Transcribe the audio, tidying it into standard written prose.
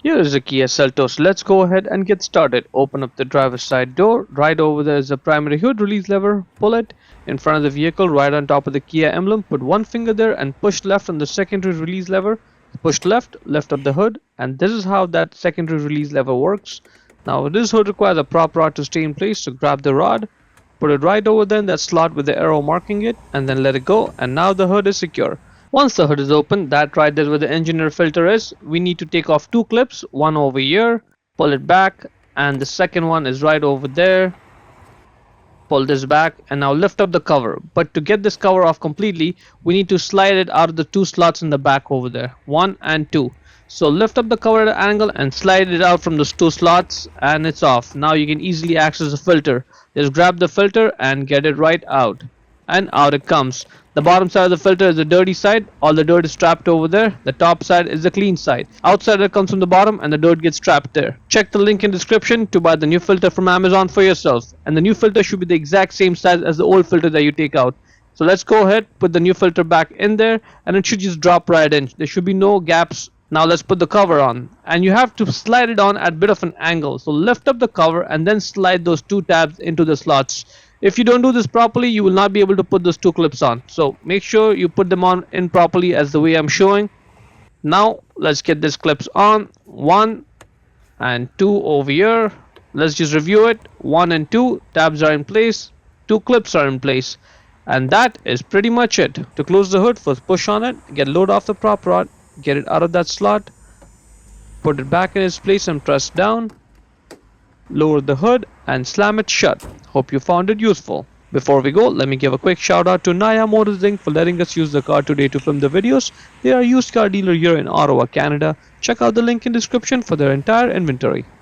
Here is a Kia Seltos. Let's go ahead and get started. Open up the driver's side door. Right over there is a primary hood release lever. Pull it in front of the vehicle, right on top of the Kia emblem. Put one finger there and push left on the secondary release lever. Push left, lift up the hood, and this is how that secondary release lever works. Now this hood requires a prop rod to stay in place, so grab the rod, put it right over there in that slot with the arrow marking it, and then let it go, and now the hood is secure. Once the hood is open, that right there where the engine air filter is, we need to take off two clips, one over here, pull it back, and the second one is right over there. Pull this back and now lift up the cover. But to get this cover off completely, we need to slide it out of the two slots in the back over there, 1 and 2. So lift up the cover at an angle and slide it out from those two slots, and it's off. Now you can easily access the filter. Just grab the filter and get it right out, and out it comes. The bottom side of the filter is the dirty side. All the dirt is trapped over there. The top side is the clean side. Outside it comes from the bottom and the dirt gets trapped there. Check the link in description to buy the new filter from Amazon for yourself. And the new filter should be the exact same size as the old filter that you take out. So let's go ahead, put the new filter back in there, and it should just drop right in. There should be no gaps. Now let's put the cover on, and you have to slide it on at a bit of an angle. So lift up the cover and then slide those two tabs into the slots. If you don't do this properly, you will not be able to put those two clips on. So make sure you put them on in properly as the way I'm showing. Now let's get these clips on. 1 and 2 over here. Let's just review it. 1 and 2 tabs are in place. 2 clips are in place. And that is pretty much it. To close the hood, first push on it. Get load off the prop rod. Get it out of that slot. Put it back in its place and press down. Lower the hood and slam it shut. Hope you found it useful. Before we go, let me give a quick shout out to Naya Motors Inc. for letting us use the car today to film the videos. They are a used car dealer here in Ottawa, Canada. Check out the link in description for their entire inventory.